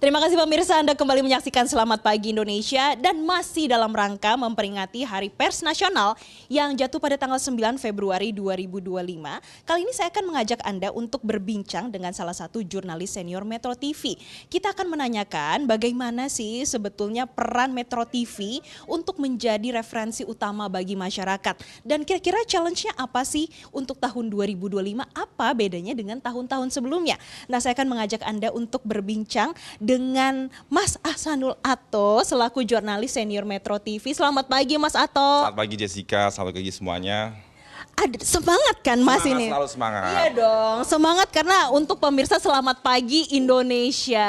Terima kasih pemirsa, Anda kembali menyaksikan Selamat Pagi Indonesia dan masih dalam rangka memperingati Hari Pers Nasional yang jatuh pada tanggal 9 Februari 2025. Kali ini saya akan mengajak Anda untuk berbincang dengan salah satu jurnalis senior Metro TV. Kita akan menanyakan bagaimana sih sebetulnya peran Metro TV untuk menjadi referensi utama bagi masyarakat. Dan kira-kira challenge-nya apa sih untuk tahun 2025? Apa bedanya dengan tahun-tahun sebelumnya? Nah, saya akan mengajak Anda untuk berbincang dengan Mas Ahsanul Atto selaku jurnalis senior Metro TV. Selamat pagi Mas Atto. Selamat pagi Jessica, selamat pagi semuanya. Ada semangat kan Mas Semangat, ini? selalu semangat. Iya dong, semangat karena untuk pemirsa Selamat Pagi Indonesia.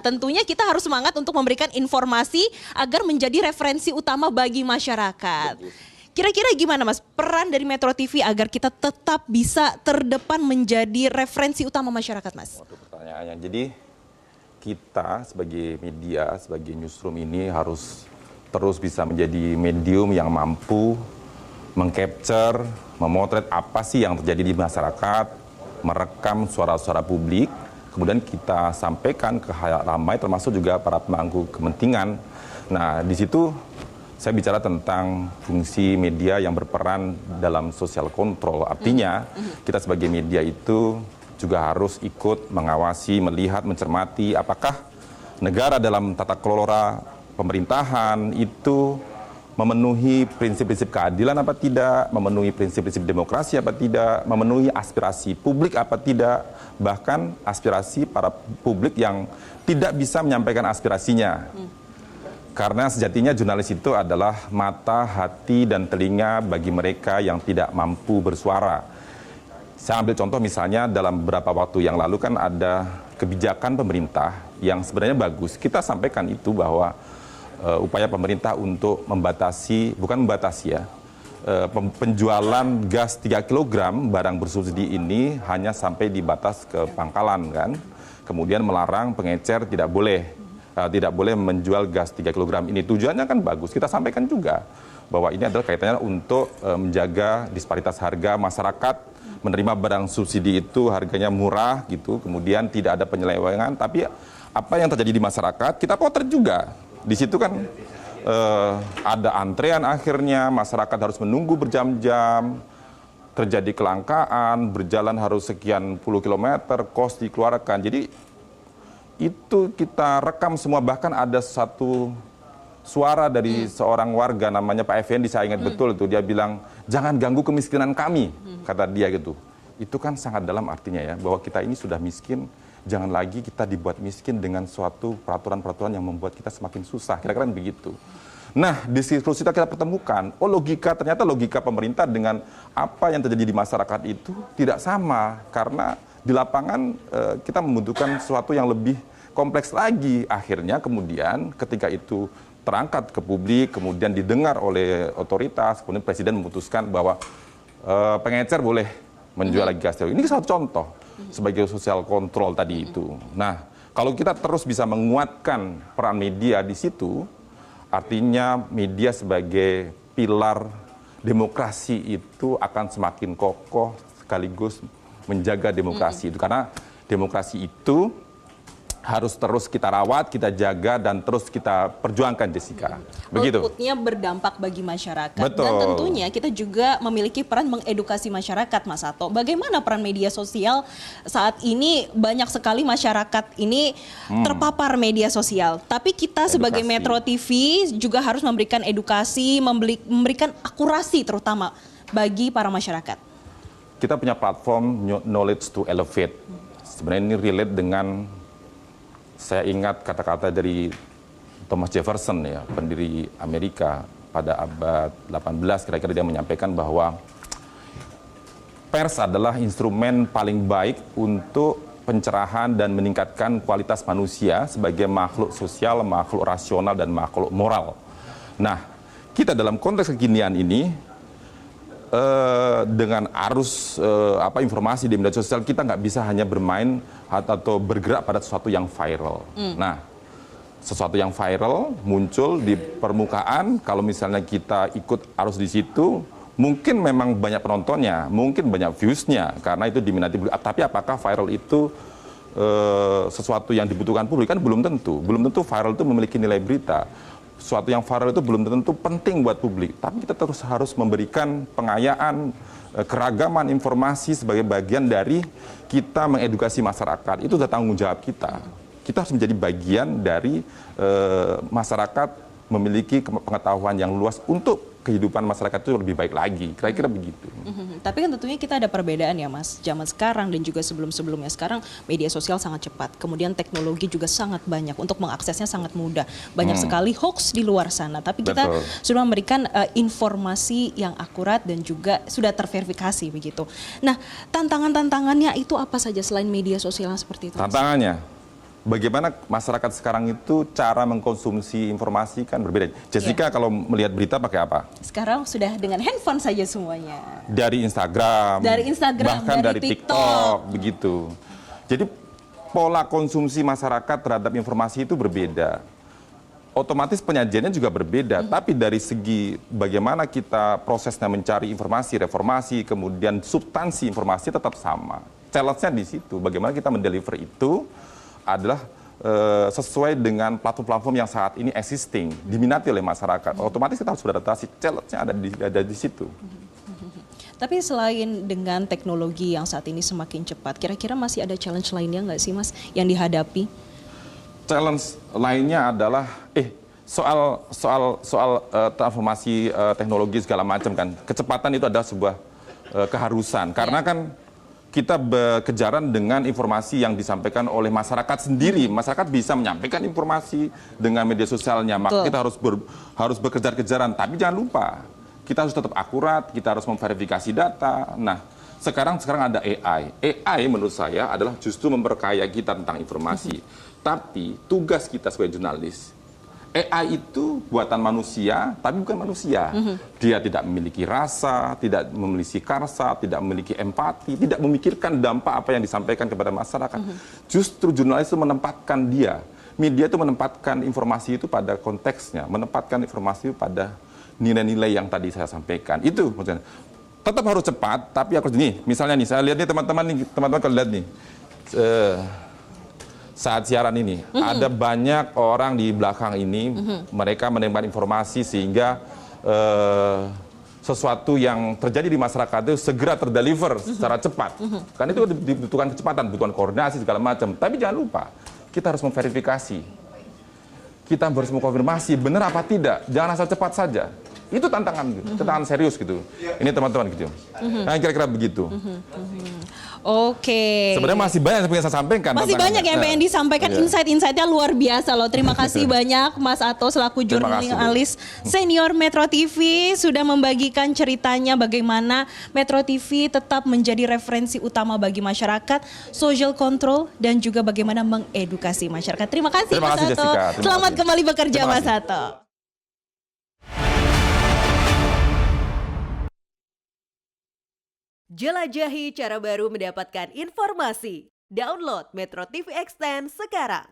Tentunya kita harus semangat untuk memberikan informasi agar menjadi referensi utama bagi masyarakat. Kira-kira gimana Mas peran dari Metro TV agar kita tetap bisa terdepan menjadi referensi utama masyarakat Mas? Waduh, pertanyaannya. Jadi kita sebagai media, sebagai newsroom ini harus terus bisa menjadi medium yang mampu mengcapture, memotret apa sih yang terjadi di masyarakat, merekam suara-suara publik, kemudian kita sampaikan ke halayak ramai termasuk juga para pemangku kepentingan. Nah, di situ saya bicara tentang fungsi media yang berperan dalam social control. Artinya kita sebagai media itu juga harus ikut mengawasi, melihat, mencermati apakah negara dalam tata kelola pemerintahan itu memenuhi prinsip-prinsip keadilan apa tidak, memenuhi prinsip-prinsip demokrasi apa tidak, memenuhi aspirasi publik apa tidak, bahkan aspirasi para publik yang tidak bisa menyampaikan aspirasinya. Karena sejatinya jurnalis itu adalah mata, hati, dan telinga bagi mereka yang tidak mampu bersuara. Saya ambil contoh misalnya dalam beberapa waktu yang lalu kan ada kebijakan pemerintah yang sebenarnya bagus. Kita sampaikan itu bahwa upaya pemerintah untuk membatasi, bukan membatasi ya, penjualan gas 3 kg barang bersubsidi ini hanya sampai di batas ke pangkalan kan. Kemudian melarang pengecer tidak boleh menjual gas 3 kg ini. Tujuannya kan bagus, kita sampaikan juga bahwa ini adalah kaitannya untuk menjaga disparitas harga masyarakat, menerima barang subsidi itu harganya murah gitu, kemudian tidak ada penyelewengan, tapi apa yang terjadi di masyarakat kita potret juga. Di situ kan ada antrean akhirnya, masyarakat harus menunggu berjam-jam, terjadi kelangkaan, berjalan harus sekian puluh kilometer, kos dikeluarkan. Jadi itu kita rekam semua, bahkan ada satu suara dari seorang warga namanya Pak Effendi, saya ingat betul itu, dia bilang jangan ganggu kemiskinan kami, kata dia gitu. Itu kan sangat dalam artinya ya, bahwa kita ini sudah miskin, jangan lagi kita dibuat miskin dengan suatu peraturan-peraturan yang membuat kita semakin susah, kira-kira begitu. Nah, di situ kita pertemukan, ternyata logika pemerintah dengan apa yang terjadi di masyarakat itu tidak sama, karena di lapangan kita membutuhkan sesuatu yang lebih kompleks lagi. Akhirnya kemudian ketika itu terangkat ke publik, kemudian didengar oleh otoritas, kemudian Presiden memutuskan bahwa pengecer boleh menjual lagi gas. Ini satu contoh sebagai social control tadi itu. Nah, kalau kita terus bisa menguatkan peran media di situ, artinya media sebagai pilar demokrasi itu akan semakin kokoh sekaligus menjaga demokrasi itu. Karena demokrasi itu harus terus kita rawat, kita jaga, dan terus kita perjuangkan, Jessica. Begitu. Outputnya berdampak bagi masyarakat. Betul. Dan tentunya kita juga memiliki peran mengedukasi masyarakat, Mas Atto. Bagaimana peran media sosial saat ini? Banyak sekali masyarakat ini terpapar media sosial. Tapi kita sebagai Metro TV juga harus memberikan edukasi, memberikan akurasi terutama bagi para masyarakat. Kita punya platform Knowledge to Elevate. Sebenarnya ini relate dengan, saya ingat kata-kata dari Thomas Jefferson ya, pendiri Amerika pada abad 18, kira-kira dia menyampaikan bahwa pers adalah instrumen paling baik untuk pencerahan dan meningkatkan kualitas manusia sebagai makhluk sosial, makhluk rasional, dan makhluk moral. Nah, kita dalam konteks kekinian ini, dengan arus informasi di media sosial, kita nggak bisa hanya bermain atau bergerak pada sesuatu yang viral. Nah, sesuatu yang viral muncul di permukaan, kalau misalnya kita ikut arus di situ, mungkin memang banyak penontonnya, mungkin banyak viewsnya, karena itu diminati. Tapi apakah viral itu sesuatu yang dibutuhkan publik kan belum tentu viral itu memiliki nilai berita. Sesuatu yang viral itu belum tentu penting buat publik, tapi kita terus harus memberikan pengayaan, keragaman informasi sebagai bagian dari kita mengedukasi masyarakat. Itu sudah tanggung jawab kita. Kita harus menjadi bagian dari masyarakat memiliki pengetahuan yang luas untuk kehidupan masyarakat itu lebih baik lagi. Kira-kira begitu. Tapi kan tentunya kita ada perbedaan ya Mas. Zaman sekarang dan juga sebelum-sebelumnya, sekarang media sosial sangat cepat. Kemudian teknologi juga sangat banyak. Untuk mengaksesnya sangat mudah. Banyak sekali hoax di luar sana. Tapi kita sudah memberikan informasi yang akurat dan juga sudah terverifikasi begitu. Nah, tantangan-tantangannya itu apa saja selain media sosial yang seperti itu? Tantangannya, bagaimana masyarakat sekarang itu cara mengkonsumsi informasi kan berbeda. Jessica kalau melihat berita pakai apa? Sekarang sudah dengan handphone saja semuanya. Dari Instagram, bahkan dari TikTok, begitu. Jadi pola konsumsi masyarakat terhadap informasi itu berbeda. Otomatis penyajiannya juga berbeda, tapi dari segi bagaimana kita prosesnya mencari informasi, reformasi, kemudian substansi informasi tetap sama. Challenge-nya di situ, bagaimana kita mendeliver itu adalah sesuai dengan platform-platform yang saat ini existing, diminati oleh masyarakat. Otomatis kita harus beradaptasi, challenge-nya ada di situ. Tapi selain dengan teknologi yang saat ini semakin cepat, kira-kira masih ada challenge lainnya nggak sih Mas yang dihadapi? Challenge lainnya adalah soal transformasi teknologi segala macam kan. Kecepatan itu adalah sebuah keharusan karena kan kita berkejaran dengan informasi yang disampaikan oleh masyarakat sendiri. Masyarakat bisa menyampaikan informasi dengan media sosialnya, maka kita harus bekejar-kejaran. Tapi jangan lupa, kita harus tetap akurat, kita harus memverifikasi data. Nah, sekarang ada AI. AI menurut saya adalah justru memperkaya kita tentang informasi. Tapi tugas kita sebagai jurnalis, AI itu buatan manusia, tapi bukan manusia. Dia tidak memiliki rasa, tidak memiliki karsa, tidak memiliki empati, tidak memikirkan dampak apa yang disampaikan kepada masyarakat. Justru jurnalis itu menempatkan media itu menempatkan informasi itu pada konteksnya, menempatkan informasi itu pada nilai-nilai yang tadi saya sampaikan. Itu maksudnya. Tetap harus cepat, tapi harus nih. Misalnya nih, saya lihat nih teman-teman kalau lihat nih. Saat siaran ini, ada banyak orang di belakang ini, mereka menemukan informasi sehingga sesuatu yang terjadi di masyarakat itu segera terdeliver secara cepat. Kan itu dibutuhkan kecepatan, dibutuhkan koordinasi segala macam. Tapi jangan lupa, kita harus memverifikasi. Kita harus mengkonfirmasi benar apa tidak, jangan asal cepat saja. Itu tantangan serius gitu. Ini teman-teman gitu. Nah, kira-kira begitu. Oke. Sebenarnya masih banyak yang pengen saya sampaikan. Masih banyak yang pengen disampaikan, insight-insightnya luar biasa loh. Terima kasih banyak Mas Ato selaku jurnalis senior Metro TV sudah membagikan ceritanya bagaimana Metro TV tetap menjadi referensi utama bagi masyarakat, social control dan juga bagaimana mengedukasi masyarakat. Terima kasih Mas Ato. Jessica. Selamat kembali bekerja Mas Ato. Jelajahi cara baru mendapatkan informasi. Download Metro TV Extend sekarang.